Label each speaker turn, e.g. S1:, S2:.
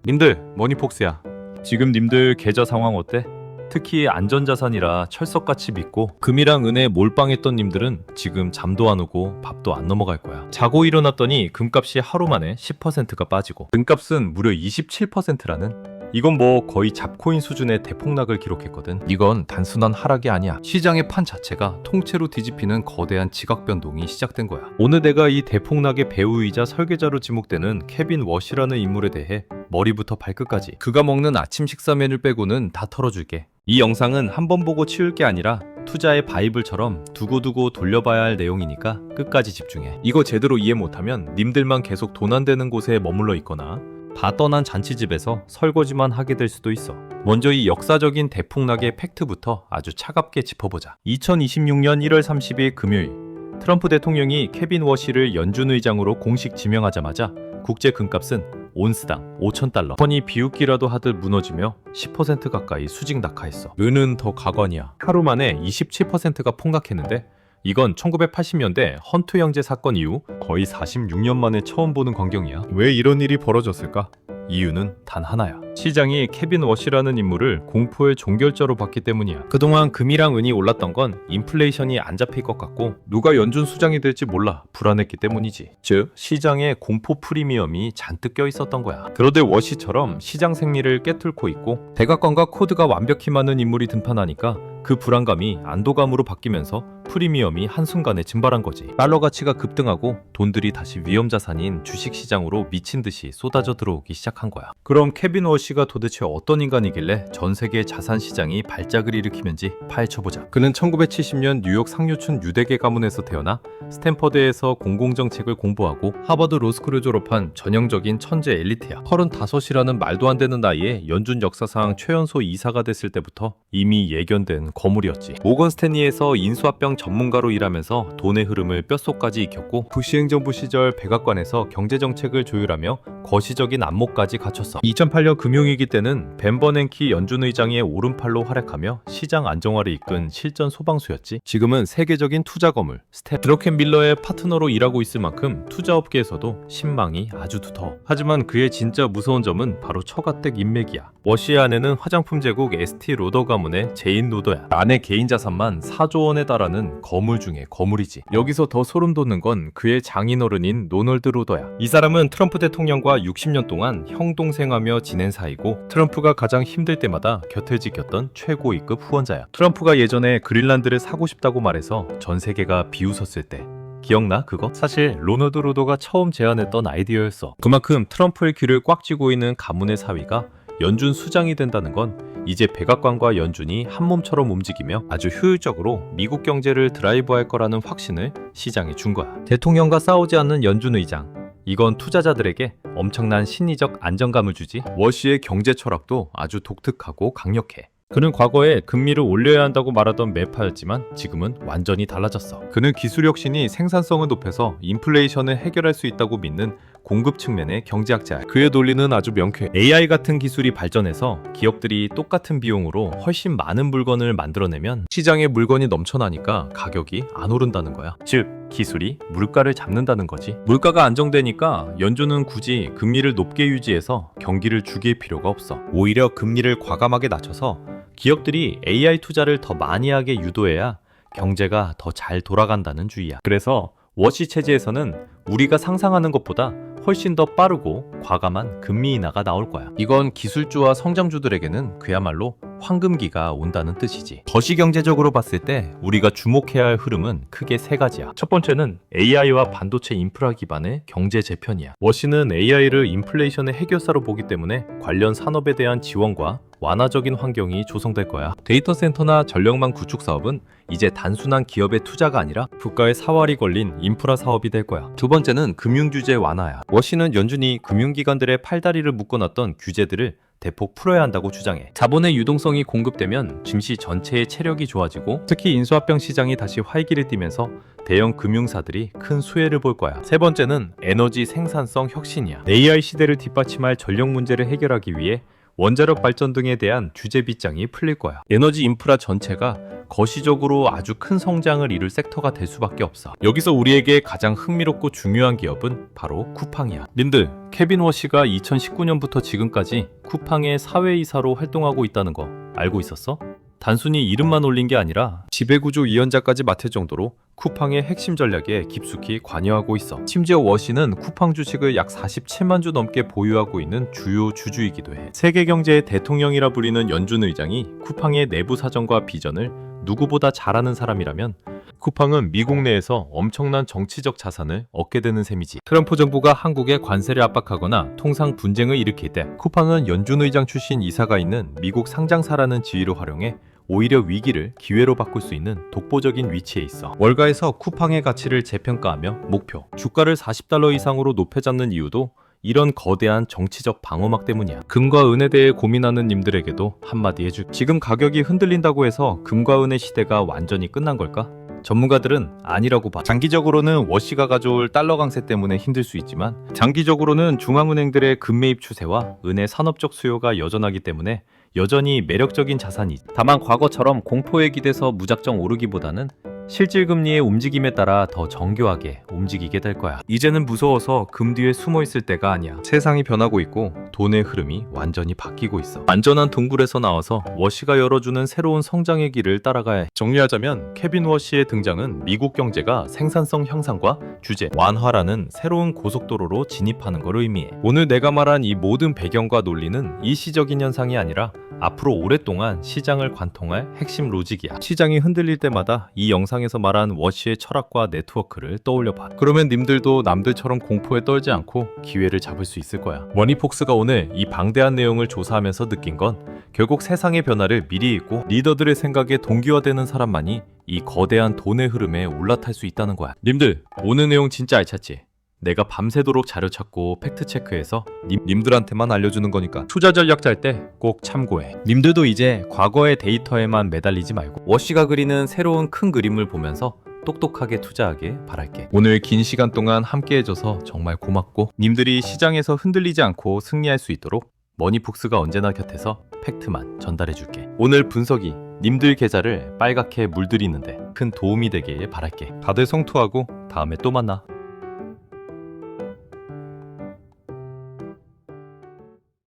S1: 님들, 머니폭스야. 지금 님들 계좌 상황 어때? 특히 안전자산이라 철석같이 믿고 금이랑 은에 몰빵했던 님들은 지금 잠도 안 오고 밥도 안 넘어갈 거야. 자고 일어났더니 금값이 하루 만에 10%가 빠지고 은값은 무려 27%라는, 이건 뭐 거의 잡코인 수준의 대폭락을 기록했거든. 이건 단순한 하락이 아니야. 시장의 판 자체가 통째로 뒤집히는 거대한 지각 변동이 시작된 거야. 오늘 내가 이 대폭락의 배우이자 설계자로 지목되는 케빈 워시라는 인물에 대해 머리부터 발끝까지 그가 먹는 아침 식사 메뉴를 빼고는 다 털어줄게. 이 영상은 한 번 보고 치울 게 아니라 투자의 바이블처럼 두고두고 돌려봐야 할 내용이니까 끝까지 집중해. 이거 제대로 이해 못하면 님들만 계속 돈 안 되는 곳에 머물러 있거나 다 떠난 잔치집에서 설거지만 하게 될 수도 있어. 먼저 이 역사적인 대폭락의 팩트부터 아주 차갑게 짚어보자. 2026년 1월 30일 금요일, 트럼프 대통령이 케빈 워시를 연준 의장으로 공식 지명하자마자 국제 금값은 온스당 5,000달러, 펀이 비웃기라도 하듯 무너지며 10% 가까이 수직 낙하했어. 은은 더 가관이야. 하루 만에 27%가 폭락했는데 이건 1980년대 헌트 형제 사건 이후 거의 46년 만에 처음 보는 광경이야. 왜 이런 일이 벌어졌을까? 이유는 단 하나야. 시장이 케빈 워시라는 인물을 공포의 종결자로 봤기 때문이야. 그동안 금이랑 은이 올랐던 건 인플레이션이 안 잡힐 것 같고 누가 연준 수장이 될지 몰라 불안했기 때문이지. 즉 시장에 공포 프리미엄이 잔뜩 껴 있었던 거야. 그런데 워시처럼 시장 생리를 깨뚫고 있고 대각관과 코드가 완벽히 맞는 인물이 등판하니까 그 불안감이 안도감으로 바뀌면서 프리미엄이 한순간에 증발한 거지. 달러 가치가 급등하고 돈들이 다시 위험자산인 주식시장으로 미친 듯이 쏟아져 들어오기 시작한 거야. 그럼 케빈 워시가 도대체 어떤 인간이길래 전 세계 자산 시장이 발작을 일으키는지 파헤쳐보자. 그는 1970년 뉴욕 상류층 유대계 가문에서 태어나 스탠퍼드에서 공공정책을 공부하고 하버드 로스쿨을 졸업한 전형적인 천재 엘리트야. 35이라는 말도 안 되는 나이에 연준 역사상 최연소 이사가 됐을 때부터 이미 예견된 거물이었지. 모건 스탠리에서 인수합병 전문가로 일하면서 돈의 흐름을 뼛속까지 익혔고 부시 행정부 시절 백악관에서 경제정책을 조율하며 거시적인 안목까지 갖췄어. 2008년 금융위기 때는 벤 버냉키 연준 의장의 오른팔로 활약하며 시장 안정화를 이끈 실전 소방수였지. 지금은 세계적인 투자 거물 드러켄 밀러의 파트너로 일하고 있을 만큼 투자업계에서도 신망이 아주 두터워. 하지만 그의 진짜 무서운 점은 바로 처가댁 인맥이야. 워시의 아내는 화장품 제국 에스티 로더 가문의 제인 로더야. 아내 개인 자산만 4조 원에 달하는 거물 중에 거물이지. 여기서 더 소름 돋는 건 그의 장인어른인 노널드 로더야. 이 사람은 트럼프 대통령과 60년 동안 형동생하며 지낸 사이고 트럼프가 가장 힘들 때마다 곁을 지켰던 최고위급 후원자야. 트럼프가 예전에 그린란드를 사고 싶다고 말해서 전 세계가 비웃었을 때 기억나 그거? 사실 로널드 로더가 처음 제안했던 아이디어였어. 그만큼 트럼프의 귀를 꽉 쥐고 있는 가문의 사위가 연준 수장이 된다는 건 이제 백악관과 연준이 한 몸처럼 움직이며 아주 효율적으로 미국 경제를 드라이브할 거라는 확신을 시장에 준 거야. 대통령과 싸우지 않는 연준 의장, 이건 투자자들에게 엄청난 심리적 안정감을 주지. 워시의 경제 철학도 아주 독특하고 강력해. 그는 과거에 금리를 올려야 한다고 말하던 매파였지만 지금은 완전히 달라졌어. 그는 기술 혁신이 생산성을 높여서 인플레이션을 해결할 수 있다고 믿는 공급 측면의 경제학자야. 그의 논리는 아주 명쾌해. AI 같은 기술이 발전해서 기업들이 똑같은 비용으로 훨씬 많은 물건을 만들어내면 시장에 물건이 넘쳐나니까 가격이 안 오른다는 거야. 즉 기술이 물가를 잡는다는 거지. 물가가 안정되니까 연준은 굳이 금리를 높게 유지해서 경기를 죽일 필요가 없어. 오히려 금리를 과감하게 낮춰서 기업들이 AI 투자를 더 많이 하게 유도해야 경제가 더 잘 돌아간다는 주의야. 그래서 워시 체제에서는 우리가 상상하는 것보다 훨씬 더 빠르고 과감한 금리 인하가 나올 거야. 이건 기술주와 성장주들에게는 그야말로 황금기가 온다는 뜻이지. 거시경제적으로 봤을 때 우리가 주목해야 할 흐름은 크게 세 가지야. 첫 번째는 AI와 반도체 인프라 기반의 경제 재편이야. 워시는 AI를 인플레이션의 해결사로 보기 때문에 관련 산업에 대한 지원과 완화적인 환경이 조성될 거야. 데이터 센터나 전력망 구축 사업은 이제 단순한 기업의 투자가 아니라 국가의 사활이 걸린 인프라 사업이 될 거야. 두 번째는 금융 규제 완화야. 워시는 연준이 금융기관들의 팔다리를 묶어놨던 규제들을 대폭 풀어야 한다고 주장해. 자본의 유동성이 공급되면 증시 전체의 체력이 좋아지고 특히 인수합병 시장이 다시 활기를 띠면서 대형 금융사들이 큰 수혜를 볼 거야. 세 번째는 에너지 생산성 혁신이야. AI 시대를 뒷받침할 전력 문제를 해결하기 위해 원자력 발전 등에 대한 규제 빗장이 풀릴 거야. 에너지 인프라 전체가 거시적으로 아주 큰 성장을 이룰 섹터가 될 수밖에 없어. 여기서 우리에게 가장 흥미롭고 중요한 기업은 바로 쿠팡이야. 님들, 케빈 워시가 2019년부터 지금까지 쿠팡의 사회이사로 활동하고 있다는 거 알고 있었어? 단순히 이름만 올린 게 아니라 지배구조 이연자까지 맡을 정도로 쿠팡의 핵심 전략에 깊숙이 관여하고 있어. 심지어 워시는 쿠팡 주식을 약 47만 주 넘게 보유하고 있는 주요 주주이기도 해. 세계 경제의 대통령이라 불리는 연준 의장이 쿠팡의 내부 사정과 비전을 누구보다 잘 아는 사람이라면 쿠팡은 미국 내에서 엄청난 정치적 자산을 얻게 되는 셈이지. 트럼프 정부가 한국에 관세를 압박하거나 통상 분쟁을 일으킬 때 쿠팡은 연준 의장 출신 이사가 있는 미국 상장사라는 지위를 활용해 오히려 위기를 기회로 바꿀 수 있는 독보적인 위치에 있어. 월가에서 쿠팡의 가치를 재평가하며 목표, 주가를 $40 이상으로 높여 잡는 이유도 이런 거대한 정치적 방어막 때문이야. 금과 은에 대해 고민하는 님들에게도 한마디 해줄. 지금 가격이 흔들린다고 해서 금과 은의 시대가 완전히 끝난 걸까? 전문가들은 아니라고 봐. 장기적으로는 워시가 가져올 달러 강세 때문에 힘들 수 있지만 장기적으로는 중앙은행들의 금매입 추세와 은의 산업적 수요가 여전하기 때문에 여전히 매력적인 자산이. 다만 과거처럼 공포에 기대서 무작정 오르기보다는 실질 금리의 움직임에 따라 더 정교하게 움직이게 될 거야. 이제는 무서워서 금 뒤에 숨어 있을 때가 아니야. 세상이 변하고 있고 돈의 흐름이 완전히 바뀌고 있어. 안전한 동굴에서 나와서 워시가 열어주는 새로운 성장의 길을 따라가야 해. 정리하자면 케빈 워시의 등장은 미국 경제가 생산성 향상과 규제 완화라는 새로운 고속도로로 진입하는 걸 의미해. 오늘 내가 말한 이 모든 배경과 논리는 일시적인 현상이 아니라 앞으로 오랫동안 시장을 관통할 핵심 로직이야. 시장이 흔들릴 때마다 이 영상에서 말한 워시의 철학과 네트워크를 떠올려봐. 그러면 님들도 남들처럼 공포에 떨지 않고 기회를 잡을 수 있을 거야. 머니폭스가 오늘 이 방대한 내용을 조사하면서 느낀 건 결국 세상의 변화를 미리 읽고 리더들의 생각에 동기화되는 사람만이 이 거대한 돈의 흐름에 올라탈 수 있다는 거야. 님들, 오늘 내용 진짜 알찼지? 내가 밤새도록 자료 찾고 팩트체크해서 님들한테만 알려주는 거니까 투자 전략 짤 때 꼭 참고해. 님들도 이제 과거의 데이터에만 매달리지 말고 워시가 그리는 새로운 큰 그림을 보면서 똑똑하게 투자하길 바랄게. 오늘 긴 시간 동안 함께 해줘서 정말 고맙고 님들이 시장에서 흔들리지 않고 승리할 수 있도록 머니폭스가 언제나 곁에서 팩트만 전달해줄게. 오늘 분석이 님들 계좌를 빨갛게 물들이는데 큰 도움이 되길 바랄게. 다들 성투하고 다음에 또 만나.